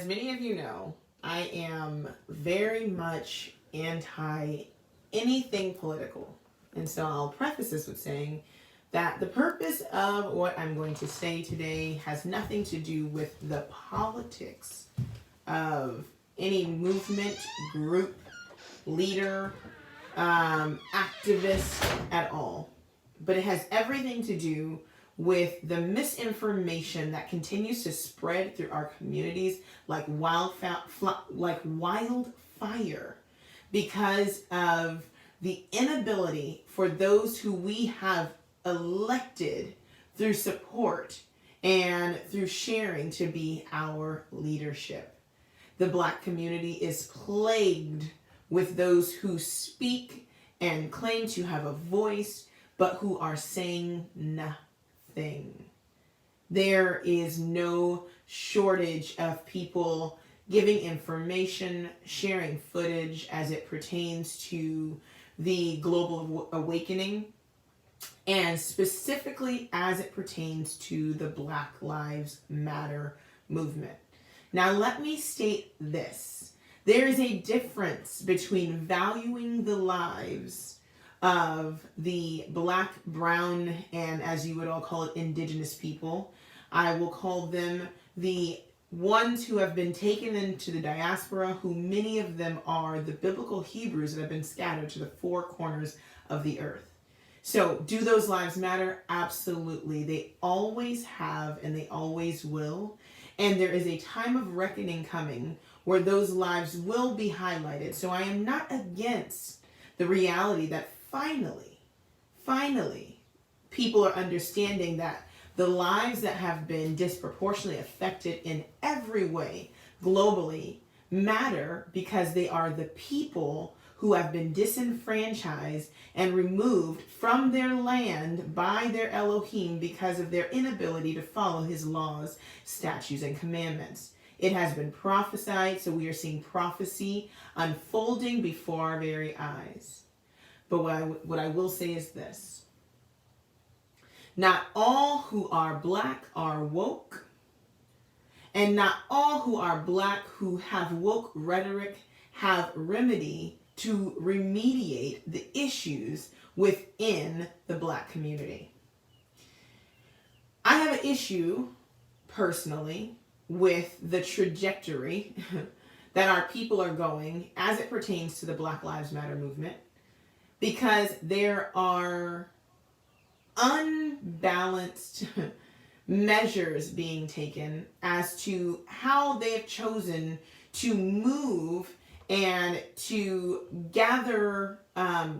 many of you know, I am very much anti anything political. And so I'll preface this with saying that the purpose of what I'm going to say today has nothing to do with the politics of any movement, group, leader, activist at all. But it has everything to do with the misinformation that continues to spread through our communities like wildfire because of the inability for those who we have elected through support and through sharing to be our leadership. The Black community is plagued with those who speak and claim to have a voice, but who are saying nothing. There is no shortage of people giving information, sharing footage as it pertains to the global awakening, and specifically as it pertains to the Black Lives Matter movement. Now, let me state this. There is a difference between valuing the lives of the Black, brown, and as you would all call it, indigenous people. I will call them the ones who have been taken into the diaspora, who many of them are the biblical Hebrews that have been scattered to the four corners of the earth. So, do those lives matter? Absolutely. They always have and they always will. And there is a time of reckoning coming where those lives will be highlighted. So I am not against the reality that finally, people are understanding that the lives that have been disproportionately affected in every way globally matter because they are the people who have been disenfranchised and removed from their land by their Elohim because of their inability to follow his laws, statutes, and commandments. It has been prophesied, so we are seeing prophecy unfolding before our very eyes. But what I will say is this. Not all who are Black are woke, and not all who are Black who have woke rhetoric have remedy to remediate the issues within the Black community. I have an issue, personally, with the trajectory that our people are going as it pertains to the Black Lives Matter movement, because there are unbalanced measures being taken as to how they have chosen to move and to gather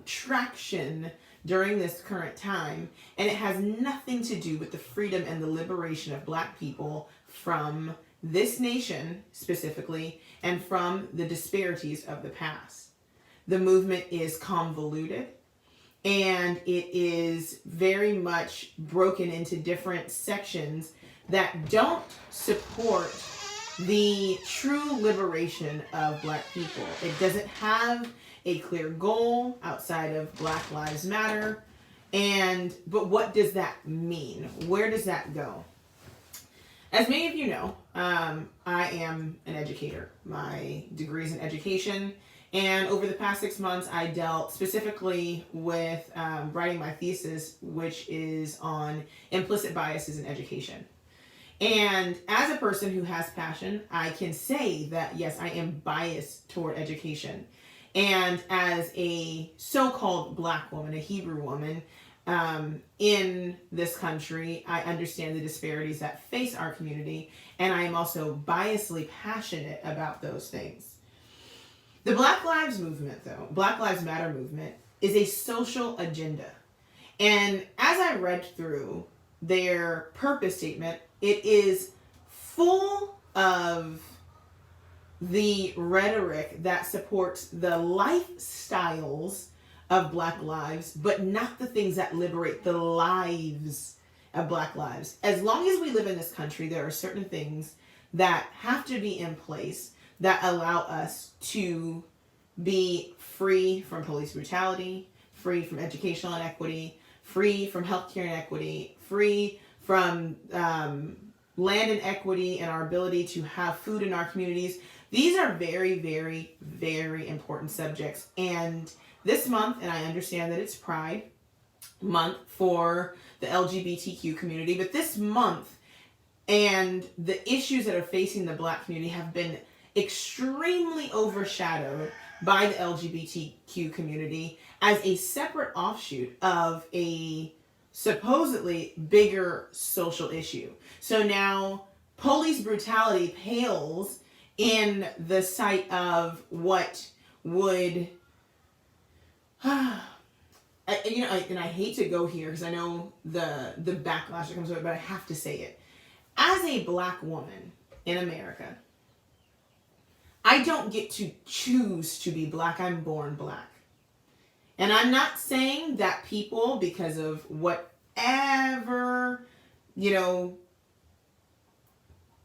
traction during this current time. And it has nothing to do with the freedom and the liberation of Black people from this nation specifically and from the disparities of the past. The movement is convoluted and it is very much broken into different sections that don't support the true liberation of Black people. It doesn't have a clear goal outside of Black Lives Matter. But what does that mean? Where does that go? As many of you know, I am an educator. My degree is in education. And over the past 6 months, I dealt specifically with writing my thesis, which is on implicit biases in education. And as a person who has passion, I can say that, yes, I am biased toward education. And as a so-called Black woman, a Hebrew woman, in this country, I understand the disparities that face our community, and I am also biasly passionate about those things. The Black Lives movement, though, Black Lives Matter movement, is a social agenda. And as I read through their purpose statement, it is full of the rhetoric that supports the lifestyles of Black lives, but not the things that liberate the lives of Black lives. As long as we live in this country, there are certain things that have to be in place that allow us to be free from police brutality, free from educational inequity, free from healthcare inequity, free from land inequity and our ability to have food in our communities. These are very, very, very important subjects. And this month, and I understand that it's Pride Month for the LGBTQ community, but this month and the issues that are facing the Black community have been extremely overshadowed by the LGBTQ community as a separate offshoot of a supposedly bigger social issue. So now police brutality pales in the sight of what would, and I hate to go here because I know the backlash that comes with it, but I have to say it. As a Black woman in America, I don't get to choose to be Black. I'm born Black. And I'm not saying that people, because of whatever,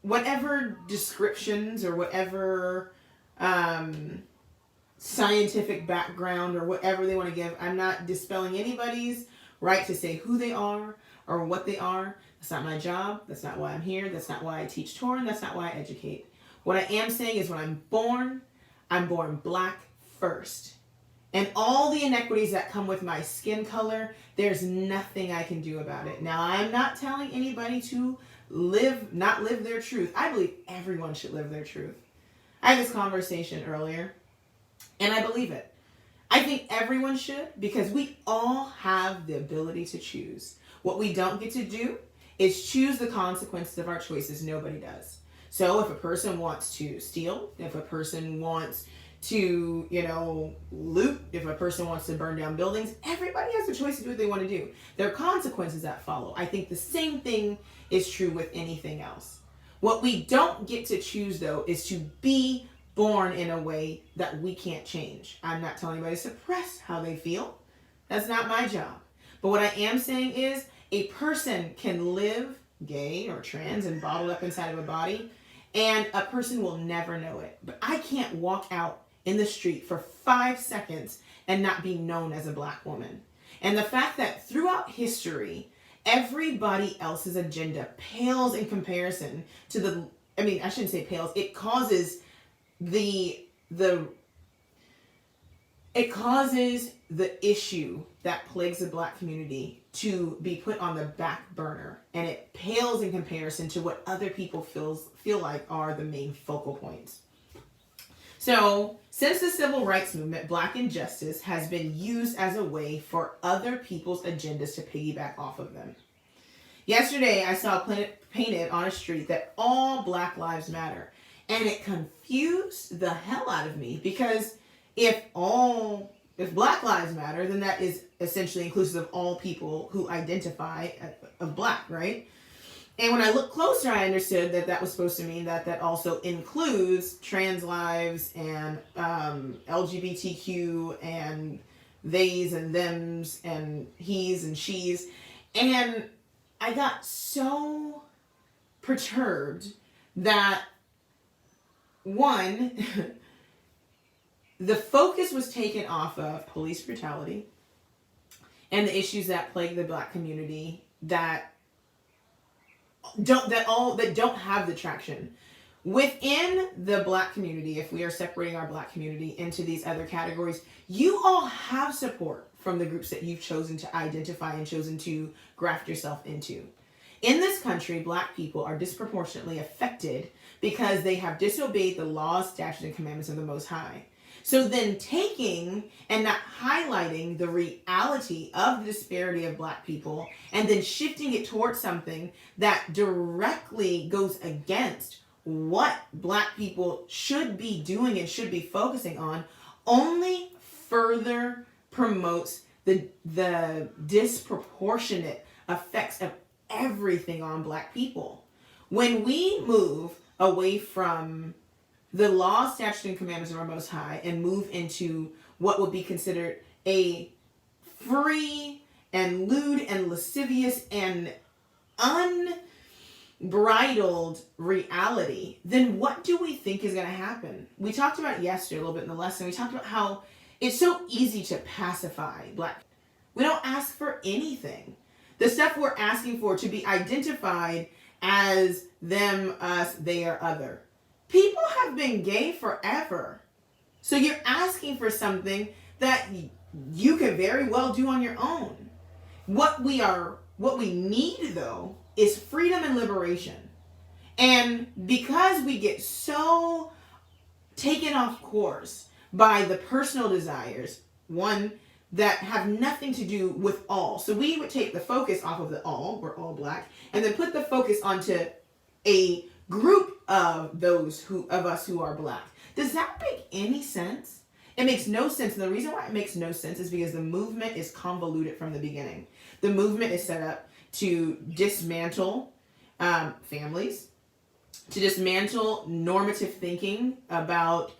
whatever descriptions or whatever scientific background or whatever they want to give, I'm not dispelling anybody's right to say who they are or what they are. That's not my job. That's not why I'm here. That's not why I teach Torah. And that's not why I educate. What I am saying is when I'm born Black first. And all the inequities that come with my skin color, there's nothing I can do about it. Now, I'm not telling anybody to not live their truth. I believe everyone should live their truth. I had this conversation earlier, and I believe it. I think everyone should, because we all have the ability to choose. What we don't get to do is choose the consequences of our choices. Nobody does. So if a person wants to steal, if a person wants to, loot, if a person wants to burn down buildings, everybody has a choice to do what they want to do. There are consequences that follow. I think the same thing is true with anything else. What we don't get to choose, though, is to be born in a way that we can't change. I'm not telling anybody to suppress how they feel. That's not my job. But what I am saying is a person can live gay or trans and bottled up inside of a body, and a person will never know it. But I can't walk out in the street for 5 seconds and not be known as a Black woman. And the fact that throughout history, everybody else's agenda pales in comparison to I shouldn't say pales, it causes the issue that plagues the Black community to be put on the back burner, and it pales in comparison to what other people feel like are the main focal points. So, since the civil rights movement, Black injustice has been used as a way for other people's agendas to piggyback off of them. Yesterday, I saw painted on a street that all Black lives matter, and it confused the hell out of me, because if Black lives matter, then that is essentially inclusive of all people who identify as Black, right? And when I looked closer, I understood that was supposed to mean that also includes trans lives and LGBTQ and theys and thems and he's and she's. And I got so perturbed that, one, the focus was taken off of police brutality and the issues that plague the Black community that don't have the traction within the Black community. If we are separating our Black community into these other categories, you all have support from the groups that you've chosen to identify and chosen to graft yourself into. In this country, Black people are disproportionately affected because they have disobeyed the laws, statutes, and commandments of the Most High. So then taking and not highlighting the reality of the disparity of Black people and then shifting it towards something that directly goes against what Black people should be doing and should be focusing on only further promotes the disproportionate effects of everything on Black people. When we move away from the law, statutes, and commandments of our Most High and move into what would be considered a free and lewd and lascivious and unbridled reality, then what do we think is going to happen? We talked about it yesterday a little bit in the lesson. We talked about how it's so easy to pacify Black. We don't ask for anything. The stuff we're asking for to be identified as them, us, they, or other. People have been gay forever. So you're asking for something that you could very well do on your own. What we need though is freedom and liberation. And because we get so taken off course by the personal desires, one, that have nothing to do with all. So we would take the focus off of the all, we're all black, and then put the focus onto a group of those of us who are black. Does that make any sense? It makes no sense. And the reason why it makes no sense is because the movement is convoluted from the beginning. The movement is set up to dismantle families, to dismantle normative thinking about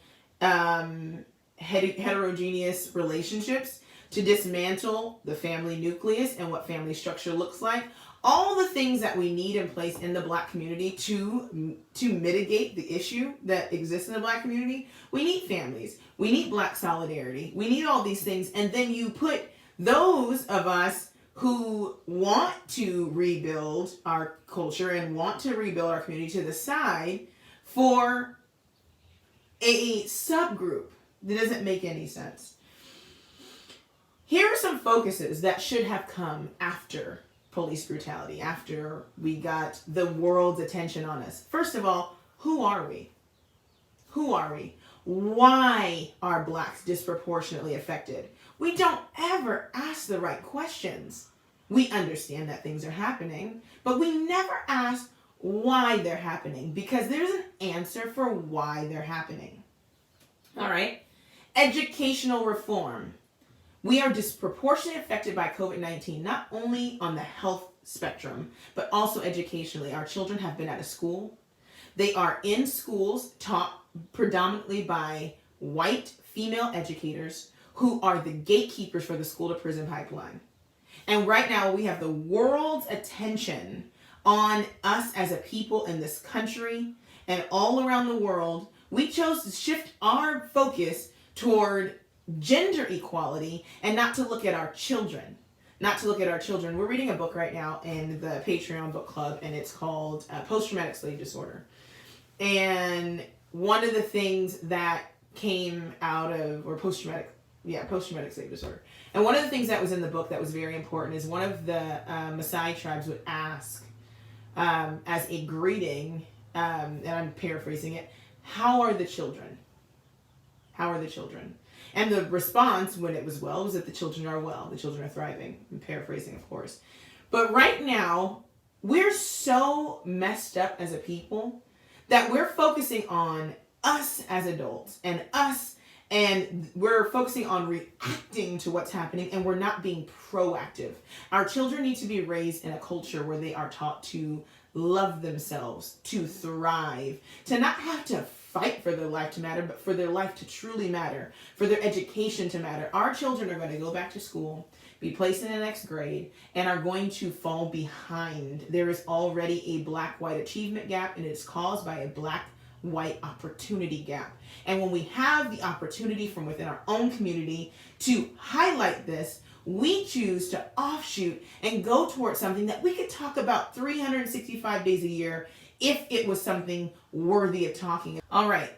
heterogeneous relationships, to dismantle the family nucleus and what family structure looks like. All the things that we need in place in the black community to mitigate the issue that exists in the black community. We need families. We need black solidarity. We need all these things. And then you put those of us who want to rebuild our culture and want to rebuild our community to the side for a subgroup that doesn't make any sense. Here are some focuses that should have come after police brutality, after we got the world's attention on us. First of all, who are we? Who are we? Why are blacks disproportionately affected? We don't ever ask the right questions. We understand that things are happening, but we never ask why they're happening, because there's an answer for why they're happening. All right. Educational reform. We are disproportionately affected by COVID-19, not only on the health spectrum, but also educationally. Our children have been out of school. They are in schools taught predominantly by white female educators who are the gatekeepers for the school to prison pipeline. And right now we have the world's attention on us as a people in this country and all around the world. We chose to shift our focus toward gender equality and not to look at our children. We're reading a book right now in the Patreon book club, and it's called Post-Traumatic Slave Disorder. And one of the things that came out of, or post-traumatic slave disorder. And one of the things that was in the book that was very important is one of the Maasai tribes would ask as a greeting, and I'm paraphrasing it, how are the children? How are the children? And the response, when it was well, was that the children are well. The children are thriving. I'm paraphrasing, of course. But right now, we're so messed up as a people that we're focusing on us as adults and us, and we're focusing on reacting to what's happening, and we're not being proactive. Our children need to be raised in a culture where they are taught to love themselves, to thrive, to not have to fight for their life to matter, but for their life to truly matter, for their education to matter. Our children are going to go back to school, be placed in the next grade, and are going to fall behind. There is already a black-white achievement gap, and it's caused by a black-white opportunity gap. And when we have the opportunity from within our own community to highlight this, we choose to offshoot and go towards something that we could talk about 365 days a year if it was something worthy of talking. All right,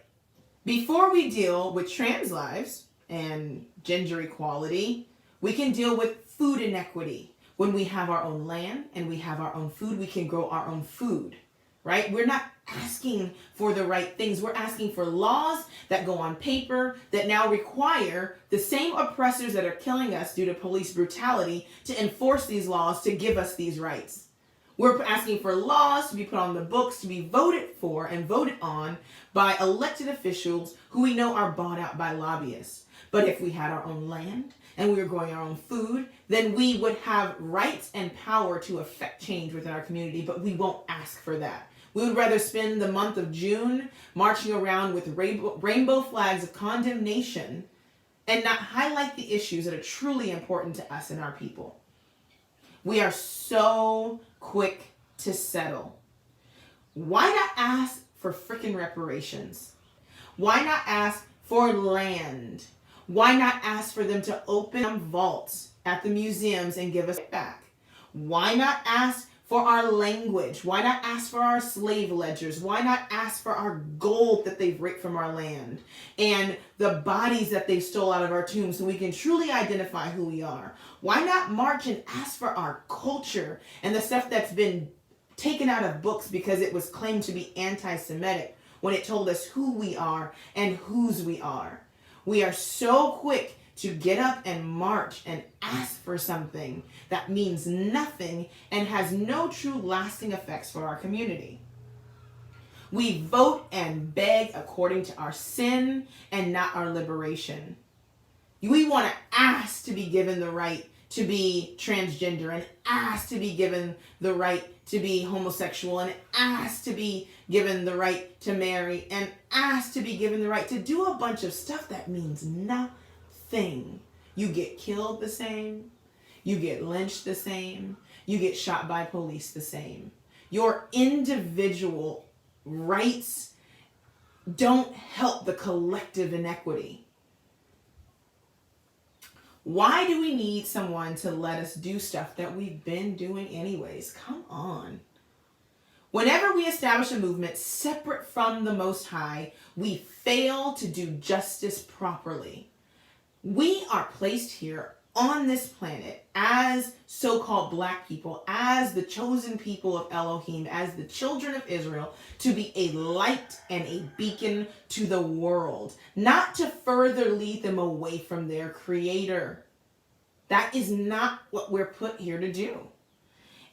before we deal with trans lives and gender equality, we can deal with food inequity. When we have our own land and we have our own food, we can grow our own food, right? We're not asking for the right things. We're asking for laws that go on paper that now require the same oppressors that are killing us due to police brutality to enforce these laws to give us these rights. We're asking for laws to be put on the books, to be voted for and voted on by elected officials who we know are bought out by lobbyists. But if we had our own land and we were growing our own food, then we would have rights and power to affect change within our community, but we won't ask for that. We would rather spend the month of June marching around with rainbow flags of condemnation and not highlight the issues that are truly important to us and our people. We are so quick to settle. Why not ask for freaking reparations? Why not ask for land? Why not ask for them to open vaults at the museums and give us back? Why not ask for our language? Why not ask for our slave ledgers? Why not ask for our gold that they've ripped from our land and the bodies that they stole out of our tombs so we can truly identify who we are? Why not march and ask for our culture and the stuff that's been taken out of books because it was claimed to be anti-Semitic when it told us who we are and whose we are? We are so quick to get up and march and ask for something that means nothing and has no true lasting effects for our community. We vote and beg according to our sin and not our liberation. We want to ask to be given the right to be transgender and ask to be given the right to be homosexual and ask to be given the right to marry and ask to be given the right to do a bunch of stuff that means nothing. You get killed the same. You get lynched the same. You get shot by police the same. Your individual rights don't help the collective inequity. Why do we need someone to let us do stuff that we've been doing anyways? Come on. Whenever we establish a movement separate from the Most High, we fail to do justice properly. We are placed here on this planet as so-called black people, as the chosen people of Elohim, as the children of Israel, to be a light and a beacon to the world, not to further lead them away from their Creator. That is not what we're put here to do.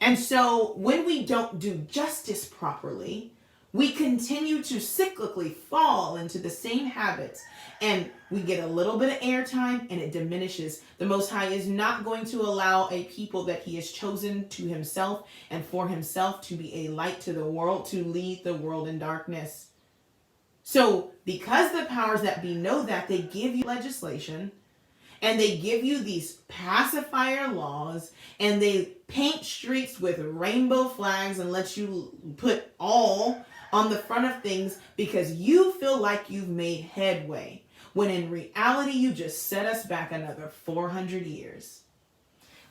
And so when we don't do justice properly, we continue to cyclically fall into the same habits, and we get a little bit of airtime and it diminishes. The Most High is not going to allow a people that He has chosen to Himself and for Himself to be a light to the world, to lead the world in darkness. So because the powers that be know that, they give you legislation and they give you these pacifier laws and they paint streets with rainbow flags and let you put all on the front of things because you feel like you've made headway, when in reality you just set us back another 400 years.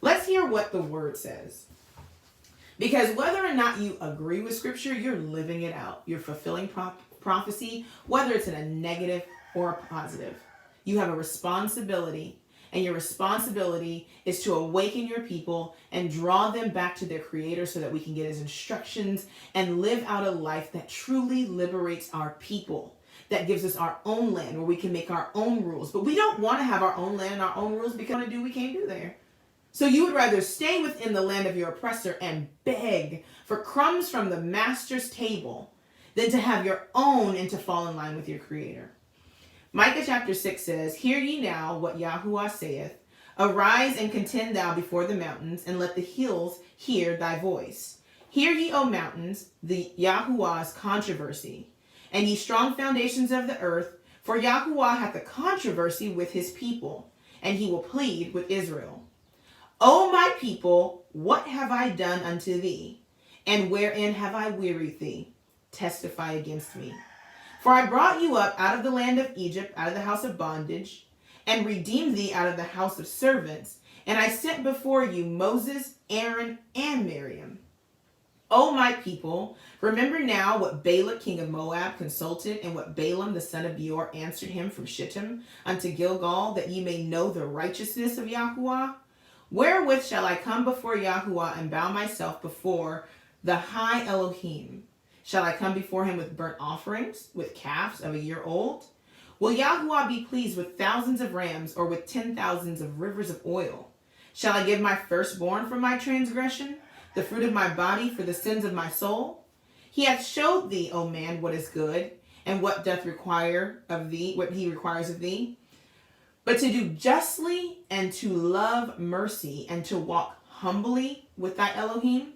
Let's hear what the Word says. Because whether or not you agree with Scripture, you're living it out. You're fulfilling prophecy, whether it's in a negative or a positive. You have a responsibility, and your responsibility is to awaken your people and draw them back to their Creator so that we can get His instructions and live out a life that truly liberates our people, that gives us our own land where we can make our own rules. But we don't want to have our own land and our own rules because we want to do we can't do there. So you would rather stay within the land of your oppressor and beg for crumbs from the master's table than to have your own and to fall in line with your Creator. Micah chapter 6 says, "Hear ye now what Yahuwah saith. Arise and contend thou before the mountains, and let the hills hear thy voice. Hear ye, O mountains, the Yahuwah's controversy, and ye strong foundations of the earth, for Yahuwah hath a controversy with his people, and he will plead with Israel. O my people, what have I done unto thee? And wherein have I wearied thee? Testify against me. For I brought you up out of the land of Egypt, out of the house of bondage, and redeemed thee out of the house of servants. And I sent before you Moses, Aaron, and Miriam. O my people, remember now what Balak king of Moab consulted, and what Balaam the son of Beor answered him from Shittim unto Gilgal, that ye may know the righteousness of Yahuwah. Wherewith shall I come before Yahuwah and bow myself before the high Elohim? Shall I come before him with burnt offerings, with calves of a year old? Will Yahuwah be pleased with thousands of rams, or with 10,000s of rivers of oil? Shall I give my firstborn for my transgression, the fruit of my body for the sins of my soul? He hath showed thee, O man, what is good, and what doth require of thee, what he requires of thee, but to do justly, and to love mercy, and to walk humbly with thy Elohim.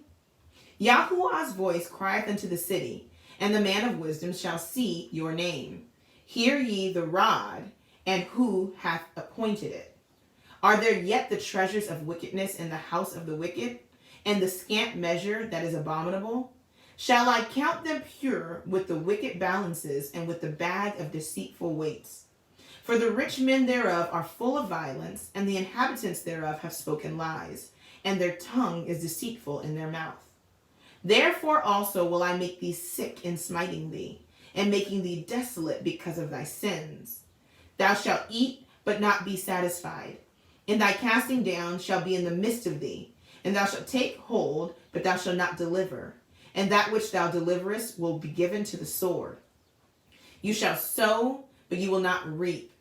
Yahuwah's voice crieth unto the city, and the man of wisdom shall see your name. Hear ye the rod, and who hath appointed it? Are there yet the treasures of wickedness in the house of the wicked, and the scant measure that is abominable? Shall I count them pure with the wicked balances, and with the bag of deceitful weights? For the rich men thereof are full of violence, and the inhabitants thereof have spoken lies, and their tongue is deceitful in their mouth. Therefore also will I make thee sick in smiting thee, and making thee desolate because of thy sins. Thou shalt eat, but not be satisfied. And thy casting down shall be in the midst of thee. And thou shalt take hold, but thou shalt not deliver. And that which thou deliverest will be given to the sword. You shall sow, but you will not reap.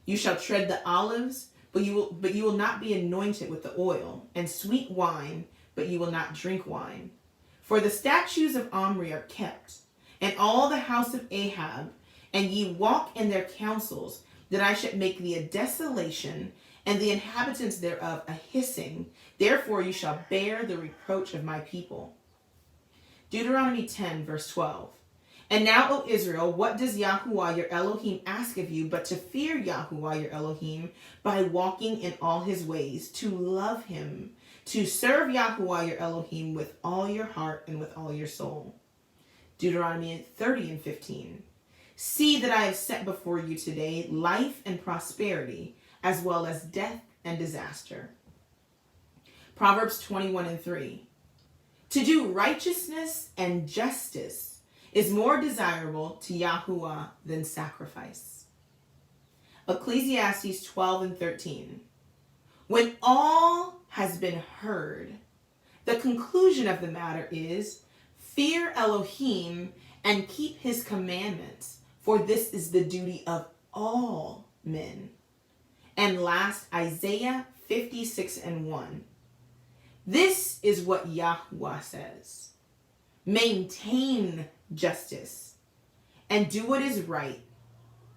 You shall tread the olives, but you will not be anointed with the oil, and sweet wine, but you will not drink wine. For the statutes of Omri are kept, and all the house of Ahab, and ye walk in their counsels, that I should make thee a desolation, and the inhabitants thereof a hissing. Therefore you shall bear the reproach of my people. Deuteronomy 10, verse 12. And now, O Israel, what does Yahuwah your Elohim ask of you but to fear Yahuwah your Elohim by walking in all his ways, to love him, to serve Yahuwah your Elohim with all your heart and with all your soul. Deuteronomy 30 and 15. See that I have set before you today life and prosperity, as well as death and disaster. Proverbs 21 and 3. To do righteousness and justice is more desirable to Yahuwah than sacrifice. Ecclesiastes 12 and 13. When all has been heard, the conclusion of the matter is, fear Elohim and keep his commandments, for this is the duty of all men. And last, Isaiah 56 and 1. This is what Yahuwah says. Maintain justice and do what is right,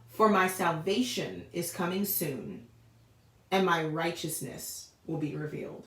for my salvation is coming soon, and my righteousness will be revealed.